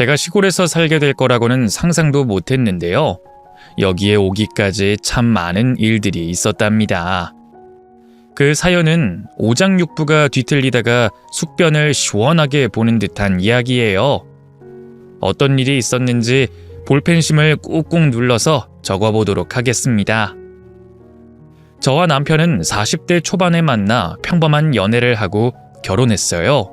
제가 시골에서 살게 될 거라고는 상상도 못했는데요. 여기에 오기까지 참 많은 일들이 있었답니다. 그 사연은 오장육부가 뒤틀리다가 숙변을 시원하게 보는 듯한 이야기예요. 어떤 일이 있었는지 볼펜심을 꾹꾹 눌러서 적어보도록 하겠습니다. 저와 남편은 40대 초반에 만나 평범한 연애를 하고 결혼했어요.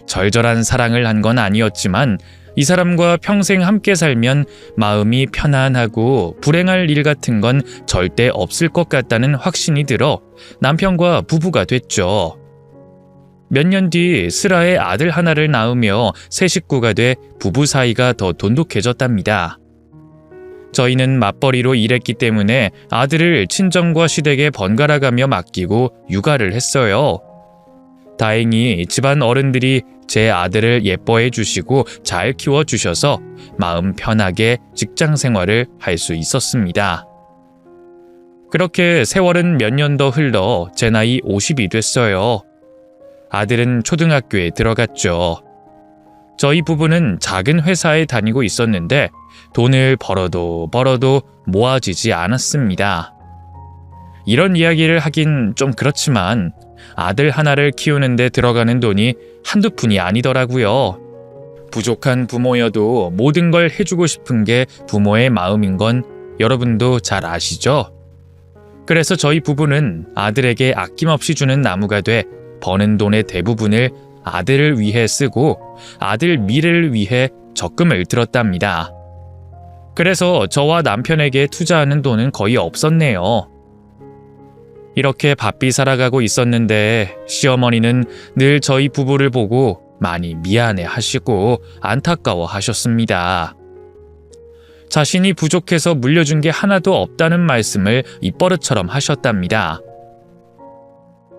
절절한 사랑을 한 건 아니었지만 이 사람과 평생 함께 살면 마음이 편안하고 불행할 일 같은 건 절대 없을 것 같다는 확신이 들어 남편과 부부가 됐죠. 몇 년 뒤 슬아의 아들 하나를 낳으며 새 식구가 돼 부부 사이가 더 돈독해졌답니다. 저희는 맞벌이로 일했기 때문에 아들을 친정과 시댁에 번갈아가며 맡기고 육아를 했어요. 다행히 집안 어른들이 제 아들을 예뻐해 주시고 잘 키워주셔서 마음 편하게 직장 생활을 할 수 있었습니다. 그렇게 세월은 몇 년 더 흘러 제 나이 50이 됐어요. 아들은 초등학교에 들어갔죠. 저희 부부는 작은 회사에 다니고 있었는데 돈을 벌어도 모아지지 않았습니다. 이런 이야기를 하긴 좀 그렇지만 아들 하나를 키우는데 들어가는 돈이 한두 푼이 아니더라고요. 부족한 부모여도 모든 걸 해주고 싶은 게 부모의 마음인 건 여러분도 잘 아시죠? 그래서 저희 부부는 아들에게 아낌없이 주는 나무가 돼 버는 돈의 대부분을 아들을 위해 쓰고 아들 미래를 위해 적금을 들었답니다. 그래서 저와 남편에게 투자하는 돈은 거의 없었네요. 이렇게 바삐 살아가고 있었는데 시어머니는 늘 저희 부부를 보고 많이 미안해 하시고 안타까워 하셨습니다. 자신이 부족해서 물려준 게 하나도 없다는 말씀을 입버릇처럼 하셨답니다.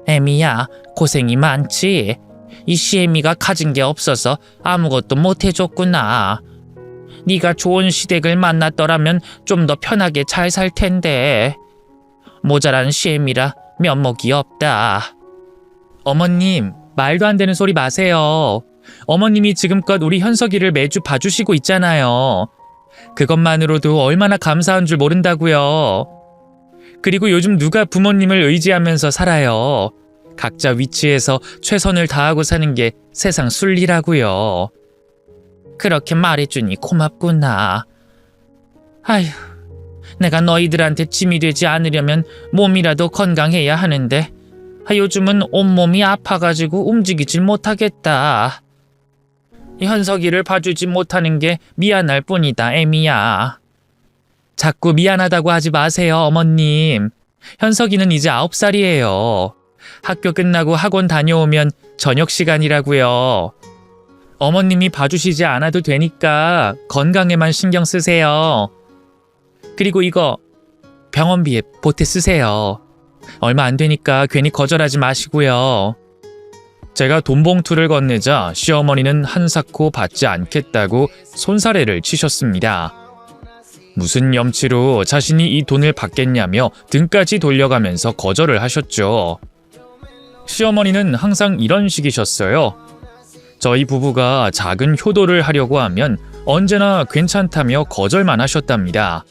애미야, 고생이 많지? 이 시애미가 가진 게 없어서 아무것도 못 해줬구나. 네가 좋은 시댁을 만났더라면 좀 더 편하게 잘 살 텐데. 모자란 시애미라 면목이 없다. 어머님, 말도 안 되는 소리 마세요. 어머님이 지금껏 우리 현석이를 매주 봐주시고 있잖아요. 그것만으로도 얼마나 감사한 줄 모른다고요. 그리고 요즘 누가 부모님을 의지하면서 살아요. 각자 위치에서 최선을 다하고 사는 게 세상 순리라고요. 그렇게 말해주니 고맙구나. 아휴, 내가 너희들한테 짐이 되지 않으려면 몸이라도 건강해야 하는데 요즘은 온몸이 아파가지고 움직이질 못하겠다. 현석이를 봐주지 못하는 게 미안할 뿐이다, 애미야. 자꾸 미안하다고 하지 마세요, 어머님. 현석이는 이제 9살이에요. 학교 끝나고 학원 다녀오면 저녁 시간이라고요. 어머님이 봐주시지 않아도 되니까 건강에만 신경 쓰세요. 그리고 이거 병원비에 보태 쓰세요. 얼마 안 되니까 괜히 거절하지 마시고요. 제가 돈 봉투를 건네자 시어머니는 한사코 받지 않겠다고 손사래를 치셨습니다. 무슨 염치로 자신이 이 돈을 받겠냐며 등까지 돌려가면서 거절을 하셨죠. 시어머니는 항상 이런 식이셨어요. 저희 부부가 작은 효도를 하려고 하면 언제나 괜찮다며 거절만 하셨답니다.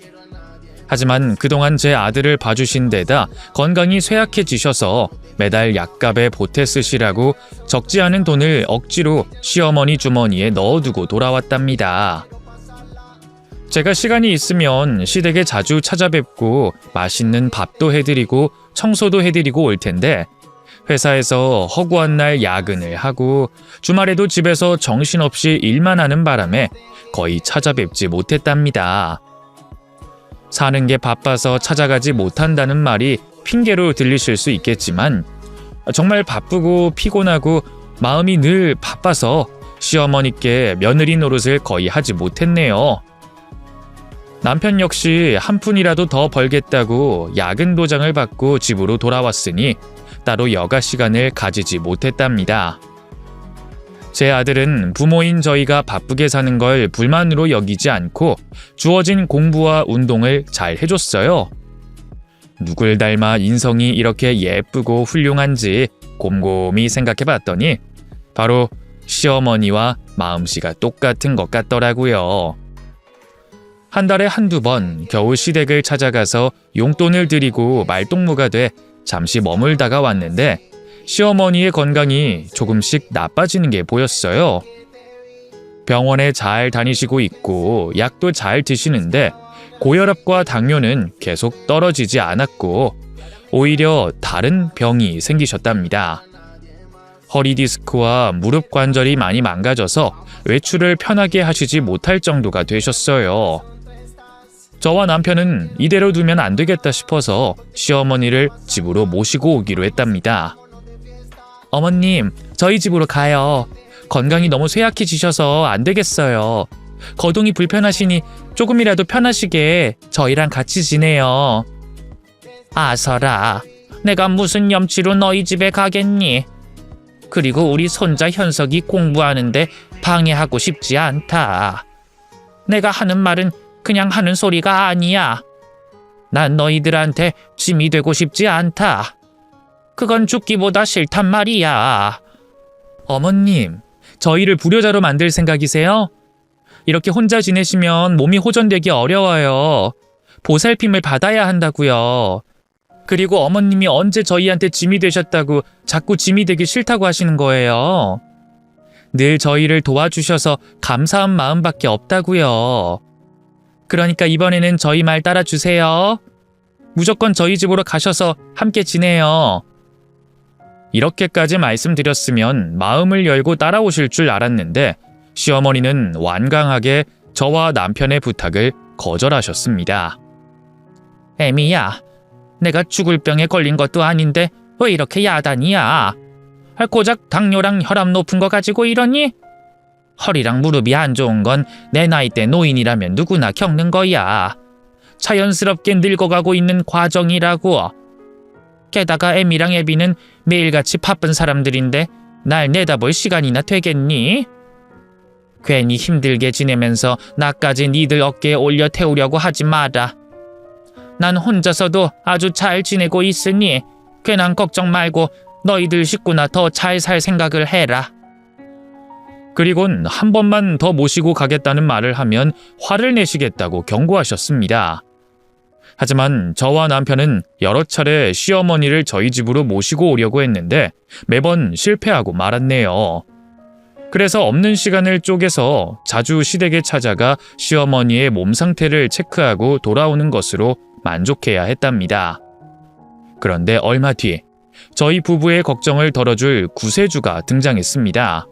하지만 그동안 제 아들을 봐주신 데다 건강이 쇠약해지셔서 매달 약값에 보태 쓰시라고 적지 않은 돈을 억지로 시어머니 주머니에 넣어두고 돌아왔답니다. 제가 시간이 있으면 시댁에 자주 찾아뵙고 맛있는 밥도 해드리고 청소도 해드리고 올 텐데 회사에서 허구한 날 야근을 하고 주말에도 집에서 정신없이 일만 하는 바람에 거의 찾아뵙지 못했답니다. 사는 게 바빠서 찾아가지 못한다는 말이 핑계로 들리실 수 있겠지만 정말 바쁘고 피곤하고 마음이 늘 바빠서 시어머니께 며느리 노릇을 거의 하지 못했네요. 남편 역시 한 푼이라도 더 벌겠다고 야근 도장을 받고 집으로 돌아왔으니 따로 여가 시간을 가지지 못했답니다. 제 아들은 부모인 저희가 바쁘게 사는 걸 불만으로 여기지 않고 주어진 공부와 운동을 잘 해줬어요. 누굴 닮아 인성이 이렇게 예쁘고 훌륭한지 곰곰이 생각해봤더니 바로 시어머니와 마음씨가 똑같은 것 같더라고요. 한 달에 한두 번 겨우 시댁을 찾아가서 용돈을 드리고 말동무가 돼 잠시 머물다가 왔는데 시어머니의 건강이 조금씩 나빠지는 게 보였어요. 병원에 잘 다니시고 있고 약도 잘 드시는데 고혈압과 당뇨는 계속 떨어지지 않았고 오히려 다른 병이 생기셨답니다. 허리 디스크와 무릎 관절이 많이 망가져서 외출을 편하게 하시지 못할 정도가 되셨어요. 저와 남편은 이대로 두면 안 되겠다 싶어서 시어머니를 집으로 모시고 오기로 했답니다. 어머님, 저희 집으로 가요. 건강이 너무 쇠약해지셔서 안 되겠어요. 거동이 불편하시니 조금이라도 편하시게 저희랑 같이 지내요. 아서라, 내가 무슨 염치로 너희 집에 가겠니? 그리고 우리 손자 현석이 공부하는데 방해하고 싶지 않다. 내가 하는 말은 그냥 하는 소리가 아니야. 난 너희들한테 짐이 되고 싶지 않다. 그건 죽기보다 싫단 말이야. 어머님, 저희를 불효자로 만들 생각이세요? 이렇게 혼자 지내시면 몸이 호전되기 어려워요. 보살핌을 받아야 한다고요. 그리고 어머님이 언제 저희한테 짐이 되셨다고 자꾸 짐이 되기 싫다고 하시는 거예요. 늘 저희를 도와주셔서 감사한 마음밖에 없다고요. 그러니까 이번에는 저희 말 따라주세요. 무조건 저희 집으로 가셔서 함께 지내요. 이렇게까지 말씀드렸으면 마음을 열고 따라오실 줄 알았는데 시어머니는 완강하게 저와 남편의 부탁을 거절하셨습니다. 애미야, 내가 죽을 병에 걸린 것도 아닌데 왜 이렇게 야단이야? 고작 당뇨랑 혈압 높은 거 가지고 이러니? 허리랑 무릎이 안 좋은 건 내 나이 때 노인이라면 누구나 겪는 거야. 자연스럽게 늙어가고 있는 과정이라고. 게다가 애미랑 애비는 매일같이 바쁜 사람들인데 날 내다볼 시간이나 되겠니? 괜히 힘들게 지내면서 나까지 니들 어깨에 올려 태우려고 하지 마라. 난 혼자서도 아주 잘 지내고 있으니 괜한 걱정 말고 너희들 식구나 더 잘 살 생각을 해라. 그리곤 한 번만 더 모시고 가겠다는 말을 하면 화를 내시겠다고 경고하셨습니다. 하지만 저와 남편은 여러 차례 시어머니를 저희 집으로 모시고 오려고 했는데 매번 실패하고 말았네요. 그래서 없는 시간을 쪼개서 자주 시댁에 찾아가 시어머니의 몸 상태를 체크하고 돌아오는 것으로 만족해야 했답니다. 그런데 얼마 뒤 저희 부부의 걱정을 덜어줄 구세주가 등장했습니다.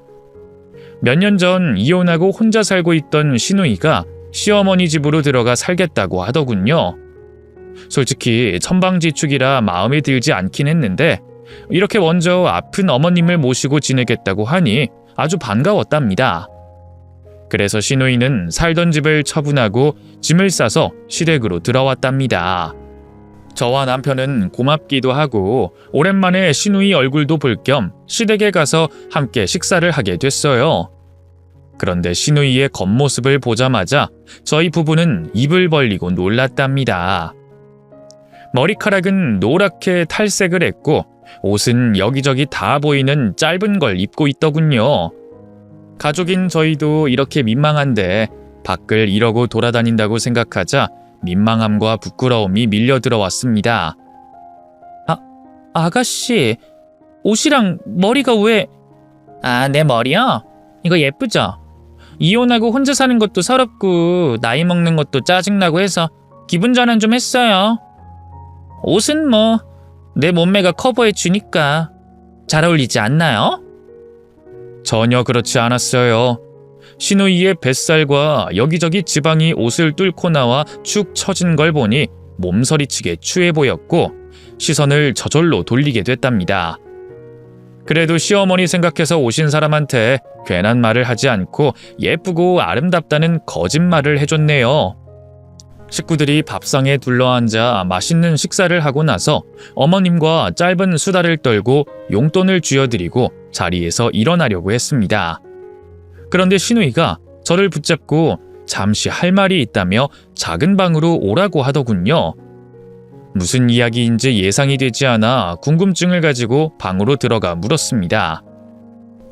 몇 년 전 이혼하고 혼자 살고 있던 시누이가 시어머니 집으로 들어가 살겠다고 하더군요. 솔직히 천방지축이라 마음에 들지 않긴 했는데 이렇게 먼저 아픈 어머님을 모시고 지내겠다고 하니 아주 반가웠답니다. 그래서 시누이는 살던 집을 처분하고 짐을 싸서 시댁으로 들어왔답니다. 저와 남편은 고맙기도 하고 오랜만에 시누이 얼굴도 볼 겸 시댁에 가서 함께 식사를 하게 됐어요. 그런데 시누이의 겉모습을 보자마자 저희 부부는 입을 벌리고 놀랐답니다. 머리카락은 노랗게 탈색을 했고 옷은 여기저기 다 보이는 짧은 걸 입고 있더군요. 가족인 저희도 이렇게 민망한데 밖을 이러고 돌아다닌다고 생각하자 민망함과 부끄러움이 밀려 들어왔습니다. 아가씨, 옷이랑 머리가 왜... 내 머리요? 이거 예쁘죠? 이혼하고 혼자 사는 것도 서럽고 나이 먹는 것도 짜증나고 해서 기분 전환 좀 했어요. 옷은 뭐 내 몸매가 커버해 주니까 잘 어울리지 않나요? 전혀 그렇지 않았어요. 시누이의 뱃살과 여기저기 지방이 옷을 뚫고 나와 축 처진 걸 보니 몸서리치게 추해 보였고 시선을 저절로 돌리게 됐답니다. 그래도 시어머니 생각해서 오신 사람한테 괜한 말을 하지 않고 예쁘고 아름답다는 거짓말을 해줬네요. 식구들이 밥상에 둘러앉아 맛있는 식사를 하고 나서 어머님과 짧은 수다를 떨고 용돈을 쥐어드리고 자리에서 일어나려고 했습니다. 그런데 시누이가 저를 붙잡고 잠시 할 말이 있다며 작은 방으로 오라고 하더군요. 무슨 이야기인지 예상이 되지 않아 궁금증을 가지고 방으로 들어가 물었습니다.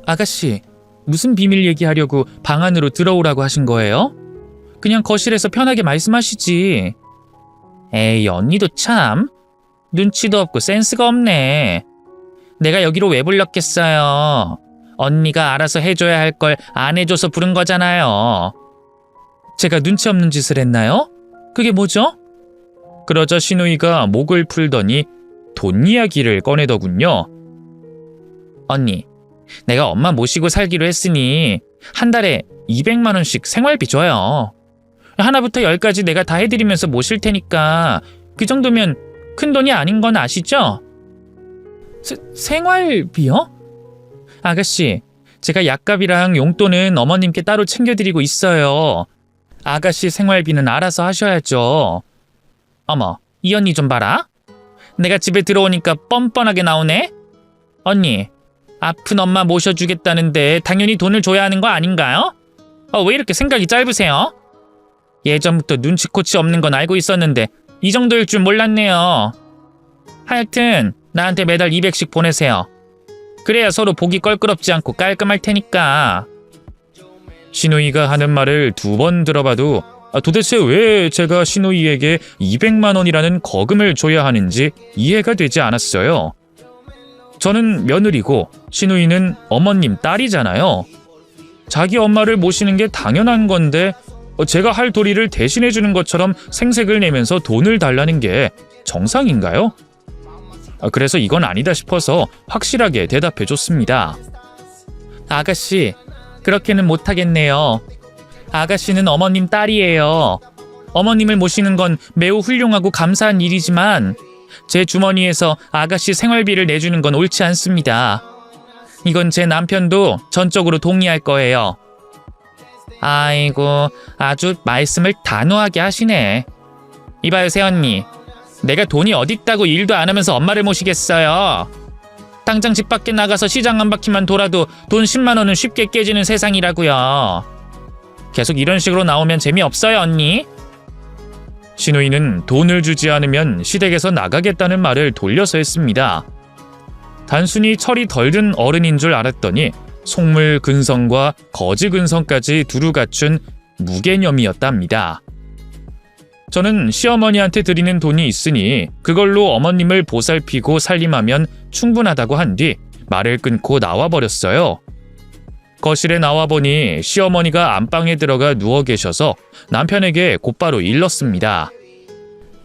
아가씨, 무슨 비밀 얘기하려고 방 안으로 들어오라고 하신 거예요? 그냥 거실에서 편하게 말씀하시지. 에이, 언니도 참. 눈치도 없고 센스가 없네. 내가 여기로 왜 불렀겠어요. 언니가 알아서 해줘야 할 걸 안 해줘서 부른 거잖아요. 제가 눈치 없는 짓을 했나요? 그게 뭐죠? 그러자 신우이가 목을 풀더니 돈 이야기를 꺼내더군요. 언니, 내가 엄마 모시고 살기로 했으니 한 달에 200만 원씩 생활비 줘요. 하나부터 10까지 내가 다 해드리면서 모실 테니까 그 정도면 큰 돈이 아닌 건 아시죠? 생활비요? 아가씨, 제가 약값이랑 용돈은 어머님께 따로 챙겨드리고 있어요. 아가씨 생활비는 알아서 하셔야죠. 어머, 이 언니 좀 봐라. 내가 집에 들어오니까 뻔뻔하게 나오네. 언니, 아픈 엄마 모셔주겠다는데 당연히 돈을 줘야 하는 거 아닌가요? 왜 이렇게 생각이 짧으세요? 예전부터 눈치코치 없는 건 알고 있었는데 이 정도일 줄 몰랐네요. 하여튼 나한테 매달 200씩 보내세요. 그래야 서로 보기 껄끄럽지 않고 깔끔할 테니까. 신우이가 하는 말을 2번 들어봐도 도대체 왜 제가 신우이에게 200만 원이라는 거금을 줘야 하는지 이해가 되지 않았어요. 저는 며느리고 신우이는 어머님 딸이잖아요. 자기 엄마를 모시는 게 당연한 건데 제가 할 도리를 대신해 주는 것처럼 생색을 내면서 돈을 달라는 게 정상인가요? 그래서 이건 아니다 싶어서 확실하게 대답해 줬습니다. 아가씨, 그렇게는 못하겠네요. 아가씨는 어머님 딸이에요. 어머님을 모시는 건 매우 훌륭하고 감사한 일이지만 제 주머니에서 아가씨 생활비를 내주는 건 옳지 않습니다. 이건 제 남편도 전적으로 동의할 거예요. 아이고, 아주 말씀을 단호하게 하시네. 이봐요, 새언니. 내가 돈이 어딨다고 일도 안 하면서 엄마를 모시겠어요. 당장 집 밖에 나가서 시장 한 바퀴만 돌아도 돈 10만 원은 쉽게 깨지는 세상이라고요. 계속 이런 식으로 나오면 재미없어요, 언니. 신우이는 돈을 주지 않으면 시댁에서 나가겠다는 말을 돌려서 했습니다. 단순히 철이 덜 든 어른인 줄 알았더니 속물 근성과 거지 근성까지 두루 갖춘 무개념이었답니다. 저는 시어머니한테 드리는 돈이 있으니 그걸로 어머님을 보살피고 살림하면 충분하다고 한 뒤 말을 끊고 나와버렸어요. 거실에 나와보니 시어머니가 안방에 들어가 누워 계셔서 남편에게 곧바로 일렀습니다.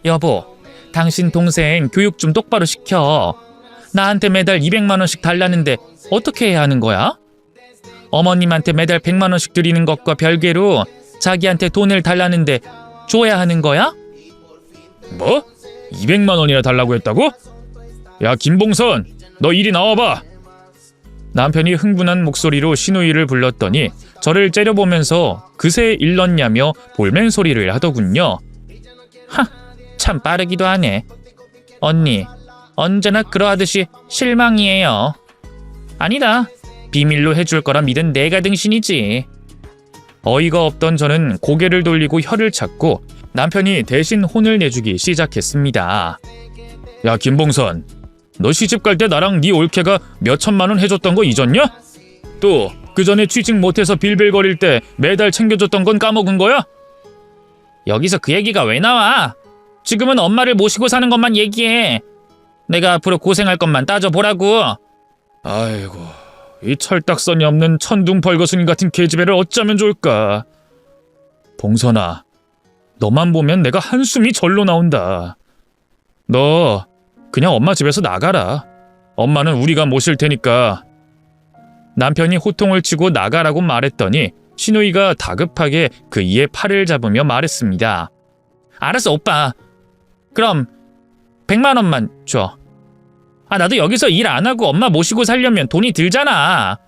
여보, 당신 동생 교육 좀 똑바로 시켜. 나한테 매달 200만 원씩 달라는데 어떻게 해야 하는 거야? 어머님한테 매달 100만 원씩 드리는 것과 별개로 자기한테 돈을 달라는데 줘야 하는 거야? 뭐? 200만 원이나 달라고 했다고? 야, 김봉선, 너 이리 나와봐. 남편이 흥분한 목소리로 신우이를 불렀더니 저를 째려보면서 그새 일렀냐며 볼멘 소리를 하더군요. 참 빠르기도 하네. 언니, 언제나 그러하듯이 실망이에요. 아니다. 비밀로 해줄 거라 믿은 내가 등신이지. 어이가 없던 저는 고개를 돌리고 혀를 찾고 남편이 대신 혼을 내주기 시작했습니다. 야, 김봉선, 너 시집 갈 때 나랑 네 올케가 몇 천만 원 해줬던 거 잊었냐? 또 그 전에 취직 못해서 빌빌거릴 때 매달 챙겨줬던 건 까먹은 거야? 여기서 그 얘기가 왜 나와? 지금은 엄마를 모시고 사는 것만 얘기해. 내가 앞으로 고생할 것만 따져보라고. 아이고, 이 철딱선이 없는 천둥벌거숭이 같은 계집애를 어쩌면 좋을까. 봉선아, 너만 보면 내가 한숨이 절로 나온다. 너 그냥 엄마 집에서 나가라. 엄마는 우리가 모실 테니까. 남편이 호통을 치고 나가라고 말했더니 신우이가 다급하게 그이의 팔을 잡으며 말했습니다. 알았어, 오빠. 그럼 100만 원만 줘. 나도 여기서 일 안 하고 엄마 모시고 살려면 돈이 들잖아.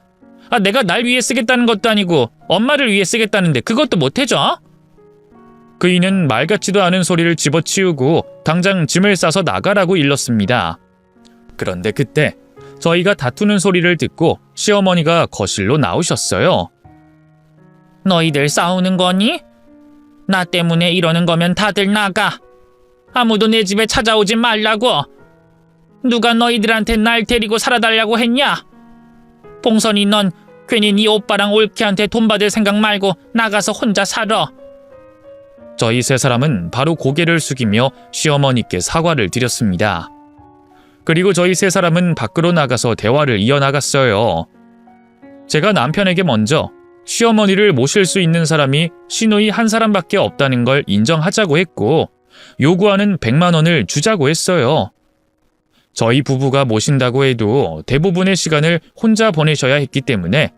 내가 날 위해 쓰겠다는 것도 아니고 엄마를 위해 쓰겠다는데 그것도 못 해줘? 그이는 말 같지도 않은 소리를 집어치우고 당장 짐을 싸서 나가라고 일렀습니다. 그런데 그때 저희가 다투는 소리를 듣고 시어머니가 거실로 나오셨어요. 너희들 싸우는 거니? 나 때문에 이러는 거면 다들 나가. 아무도 내 집에 찾아오지 말라고. 누가 너희들한테 날 데리고 살아달라고 했냐? 봉선이, 넌 괜히 네 오빠랑 올케한테 돈 받을 생각 말고 나가서 혼자 살아. 저희 세 사람은 바로 고개를 숙이며 시어머니께 사과를 드렸습니다. 그리고 저희 세 사람은 밖으로 나가서 대화를 이어나갔어요. 제가 남편에게 먼저 시어머니를 모실 수 있는 사람이 시누이 한 사람밖에 없다는 걸 인정하자고 했고 요구하는 100만 원을 주자고 했어요. 저희 부부가 모신다고 해도 대부분의 시간을 혼자 보내셔야 했기 때문에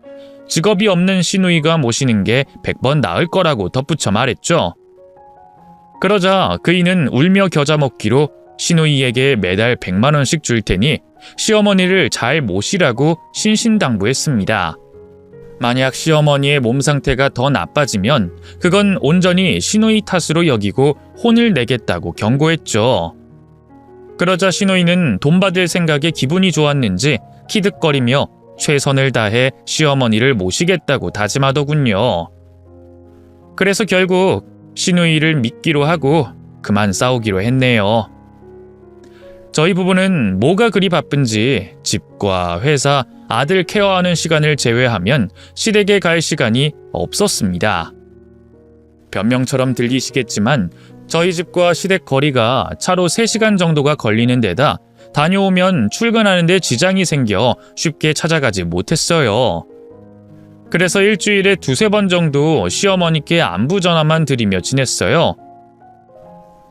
직업이 없는 시누이가 모시는 게 100번 나을 거라고 덧붙여 말했죠. 그러자 그이는 울며 겨자 먹기로 시누이에게 매달 100만 원씩 줄 테니 시어머니를 잘 모시라고 신신당부했습니다. 만약 시어머니의 몸 상태가 더 나빠지면 그건 온전히 시누이 탓으로 여기고 혼을 내겠다고 경고했죠. 그러자 시누이는 돈 받을 생각에 기분이 좋았는지 키득거리며 최선을 다해 시어머니를 모시겠다고 다짐하더군요. 그래서 결국 시누이를 믿기로 하고 그만 싸우기로 했네요. 저희 부부는 뭐가 그리 바쁜지 집과 회사, 아들 케어하는 시간을 제외하면 시댁에 갈 시간이 없었습니다. 변명처럼 들리시겠지만 저희 집과 시댁 거리가 차로 3시간 정도가 걸리는 데다 다녀오면 출근하는 데 지장이 생겨 쉽게 찾아가지 못했어요. 그래서 일주일에 2-3번 정도 시어머니께 안부 전화만 드리며 지냈어요.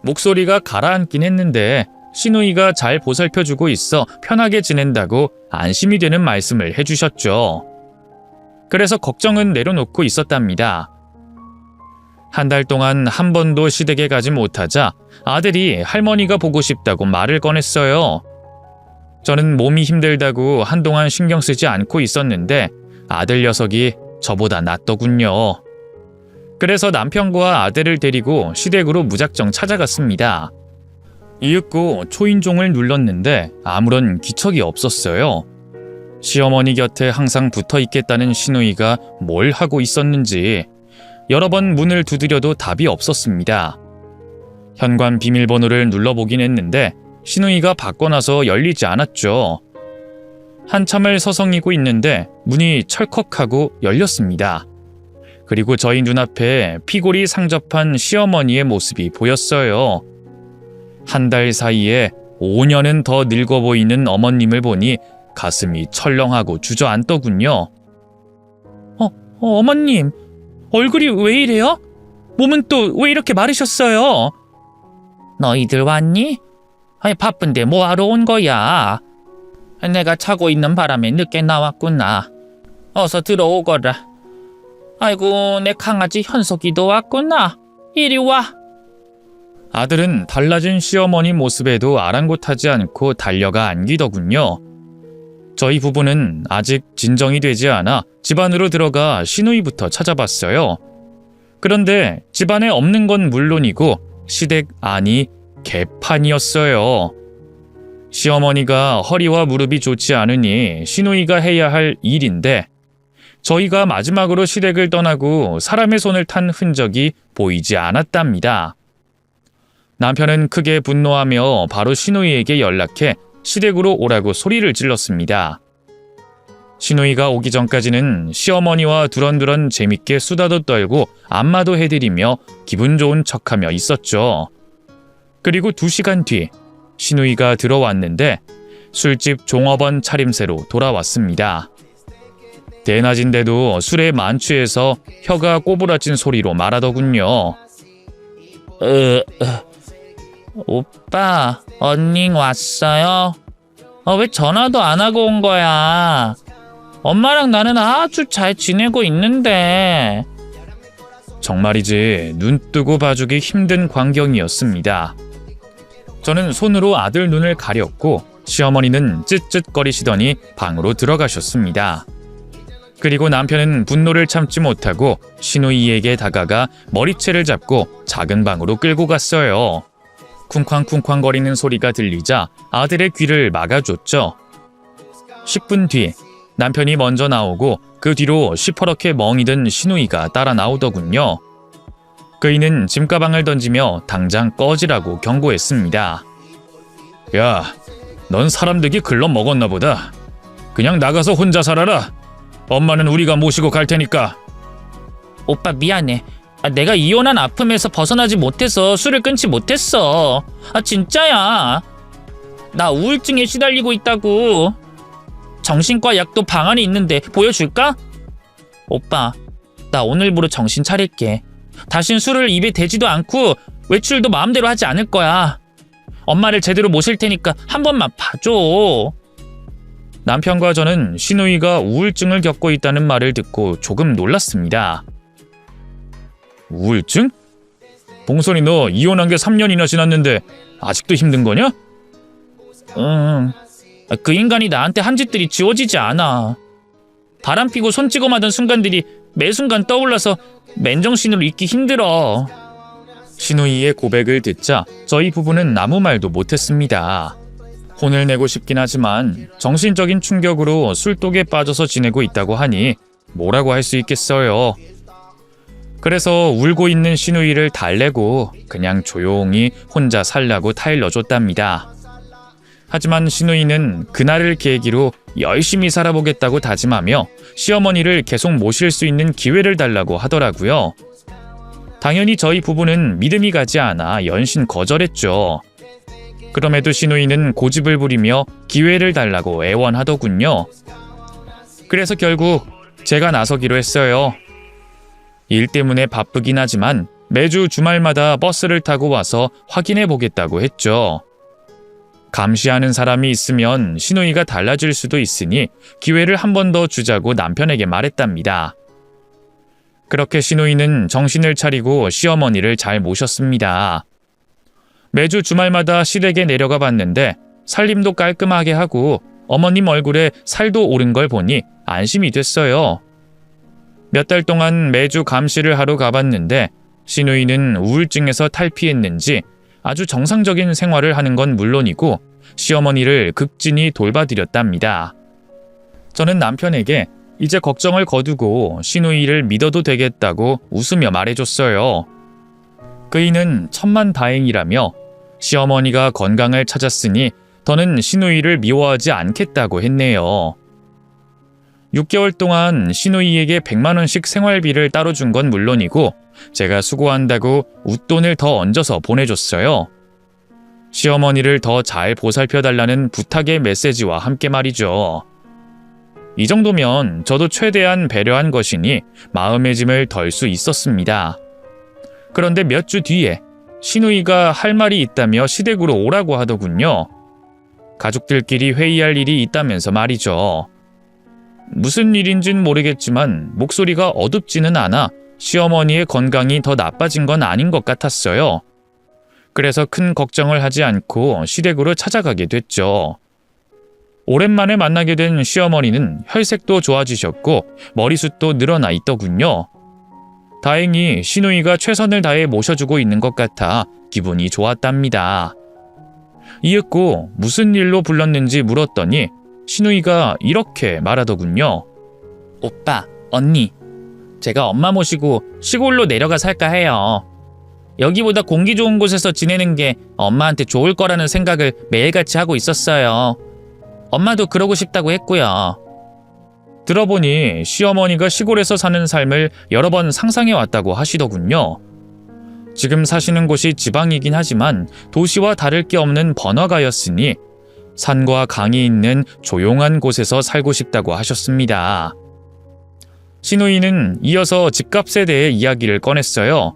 목소리가 가라앉긴 했는데 시누이가 잘 보살펴주고 있어 편하게 지낸다고 안심이 되는 말씀을 해주셨죠. 그래서 걱정은 내려놓고 있었답니다. 한 달 동안 한 번도 시댁에 가지 못하자 아들이 할머니가 보고 싶다고 말을 꺼냈어요. 저는 몸이 힘들다고 한동안 신경 쓰지 않고 있었는데 아들 녀석이 저보다 낫더군요. 그래서 남편과 아들을 데리고 시댁으로 무작정 찾아갔습니다. 이윽고 초인종을 눌렀는데 아무런 기척이 없었어요. 시어머니 곁에 항상 붙어 있겠다는 시누이가 뭘 하고 있었는지 여러 번 문을 두드려도 답이 없었습니다. 현관 비밀번호를 눌러보긴 했는데 시누이가 받고 나서 열리지 않았죠. 한참을 서성이고 있는데 문이 철컥하고 열렸습니다. 그리고 저희 눈앞에 피골이 상접한 시어머니의 모습이 보였어요. 한 달 사이에 5년은 더 늙어 보이는 어머님을 보니 가슴이 철렁하고 주저앉더군요. 어머님, 얼굴이 왜 이래요? 몸은 또 왜 이렇게 마르셨어요? 너희들 왔니? 아니, 바쁜데 뭐하러 온 거야? 내가 자고 있는 바람에 늦게 나왔구나. 어서 들어오거라. 아이고, 내 강아지 현석이도 왔구나. 이리 와. 아들은 달라진 시어머니 모습에도 아랑곳하지 않고 달려가 안기더군요. 저희 부부는 아직 진정이 되지 않아 집 안으로 들어가 시누이부터 찾아봤어요. 그런데 집 안에 없는 건 물론이고 시댁 안이 개판이었어요. 시어머니가 허리와 무릎이 좋지 않으니 시누이가 해야 할 일인데 저희가 마지막으로 시댁을 떠나고 사람의 손을 탄 흔적이 보이지 않았답니다. 남편은 크게 분노하며 바로 시누이에게 연락해 시댁으로 오라고 소리를 질렀습니다. 시누이가 오기 전까지는 시어머니와 두런두런 재밌게 수다도 떨고 안마도 해드리며 기분 좋은 척하며 있었죠. 그리고 2시간 뒤 시누이가 들어왔는데 술집 종업원 차림새로 돌아왔습니다. 대낮인데도 술에 만취해서 혀가 꼬부라진 소리로 말하더군요. 오빠, 언니 왔어요? 왜 전화도 안 하고 온 거야? 엄마랑 나는 아주 잘 지내고 있는데. 정말이지 눈 뜨고 봐주기 힘든 광경이었습니다. 저는 손으로 아들 눈을 가렸고 시어머니는 쯧쯧거리시더니 방으로 들어가셨습니다. 그리고 남편은 분노를 참지 못하고 시누이에게 다가가 머리채를 잡고 작은 방으로 끌고 갔어요. 쿵쾅쿵쾅거리는 소리가 들리자 아들의 귀를 막아줬죠. 10분 뒤 남편이 먼저 나오고 그 뒤로 시퍼렇게 멍이 든 시누이가 따라 나오더군요. 그이는 짐가방을 던지며 당장 꺼지라고 경고했습니다. 야, 넌 사람 되기 글러 먹었나 보다. 그냥 나가서 혼자 살아라. 엄마는 우리가 모시고 갈 테니까. 오빠 미안해. 내가 이혼한 아픔에서 벗어나지 못해서 술을 끊지 못했어. 진짜야. 나 우울증에 시달리고 있다고. 정신과 약도 방 안에 있는데 보여줄까? 오빠, 나 오늘부로 정신 차릴게. 다신 술을 입에 대지도 않고 외출도 마음대로 하지 않을 거야. 엄마를 제대로 모실 테니까 한 번만 봐줘. 남편과 저는 신우이가 우울증을 겪고 있다는 말을 듣고 조금 놀랐습니다. 우울증? 봉선이 너 이혼한 게 3년이나 지났는데 아직도 힘든 거냐? 응. 그 인간이 나한테 한 짓들이 지워지지 않아. 바람 피고 손 찍어마던 순간들이 매 순간 떠올라서 맨정신으로 있기 힘들어. 신우이의 고백을 듣자 저희 부부는 아무 말도 못했습니다. 혼을 내고 싶긴 하지만 정신적인 충격으로 술독에 빠져서 지내고 있다고 하니 뭐라고 할 수 있겠어요. 그래서 울고 있는 신우이를 달래고 그냥 조용히 혼자 살라고 타일러줬답니다. 하지만 신우이는 그날을 계기로 열심히 살아보겠다고 다짐하며 시어머니를 계속 모실 수 있는 기회를 달라고 하더라고요. 당연히 저희 부부는 믿음이 가지 않아 연신 거절했죠. 그럼에도 신우이는 고집을 부리며 기회를 달라고 애원하더군요. 그래서 결국 제가 나서기로 했어요. 일 때문에 바쁘긴 하지만 매주 주말마다 버스를 타고 와서 확인해 보겠다고 했죠. 감시하는 사람이 있으면 신우이가 달라질 수도 있으니 기회를 한 번 더 주자고 남편에게 말했답니다. 그렇게 신우이는 정신을 차리고 시어머니를 잘 모셨습니다. 매주 주말마다 시댁에 내려가 봤는데 살림도 깔끔하게 하고 어머님 얼굴에 살도 오른 걸 보니 안심이 됐어요. 몇 달 동안 매주 감시를 하러 가봤는데 신우이는 우울증에서 탈피했는지 아주 정상적인 생활을 하는 건 물론이고 시어머니를 극진히 돌봐드렸답니다. 저는 남편에게 이제 걱정을 거두고 신우이를 믿어도 되겠다고 웃으며 말해줬어요. 그이는 천만다행이라며 시어머니가 건강을 찾았으니 더는 신우이를 미워하지 않겠다고 했네요. 6개월 동안 신우이에게 100만 원씩 생활비를 따로 준 건 물론이고 제가 수고한다고 웃돈을 더 얹어서 보내줬어요. 시어머니를 더 잘 보살펴달라는 부탁의 메시지와 함께 말이죠. 이 정도면 저도 최대한 배려한 것이니 마음의 짐을 덜 수 있었습니다. 그런데 몇 주 뒤에 신우이가 할 말이 있다며 시댁으로 오라고 하더군요. 가족들끼리 회의할 일이 있다면서 말이죠. 무슨 일인진 모르겠지만 목소리가 어둡지는 않아 시어머니의 건강이 더 나빠진 건 아닌 것 같았어요. 그래서 큰 걱정을 하지 않고 시댁으로 찾아가게 됐죠. 오랜만에 만나게 된 시어머니는 혈색도 좋아지셨고 머리숱도 늘어나 있더군요. 다행히 신우이가 최선을 다해 모셔주고 있는 것 같아 기분이 좋았답니다. 이윽고 무슨 일로 불렀는지 물었더니 신우이가 이렇게 말하더군요. 오빠, 언니, 제가 엄마 모시고 시골로 내려가 살까 해요. 여기보다 공기 좋은 곳에서 지내는 게 엄마한테 좋을 거라는 생각을 매일같이 하고 있었어요. 엄마도 그러고 싶다고 했고요. 들어보니 시어머니가 시골에서 사는 삶을 여러 번 상상해 왔다고 하시더군요. 지금 사시는 곳이 지방이긴 하지만 도시와 다를 게 없는 번화가였으니 산과 강이 있는 조용한 곳에서 살고 싶다고 하셨습니다. 신우이는 이어서 집값에 대해 이야기를 꺼냈어요.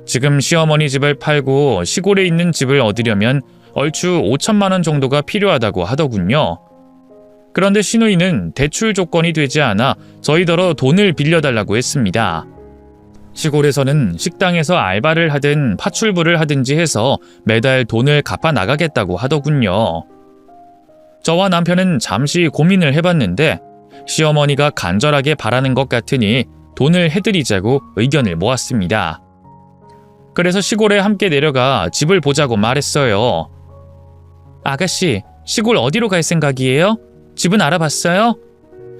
지금 시어머니 집을 팔고 시골에 있는 집을 얻으려면 얼추 5천만 원 정도가 필요하다고 하더군요. 그런데 신우이는 대출 조건이 되지 않아 저희더러 돈을 빌려달라고 했습니다. 시골에서는 식당에서 알바를 하든 파출부를 하든지 해서 매달 돈을 갚아 나가겠다고 하더군요. 저와 남편은 잠시 고민을 해봤는데 시어머니가 간절하게 바라는 것 같으니 돈을 해드리자고 의견을 모았습니다. 그래서 시골에 함께 내려가 집을 보자고 말했어요. 아가씨, 시골 어디로 갈 생각이에요? 집은 알아봤어요?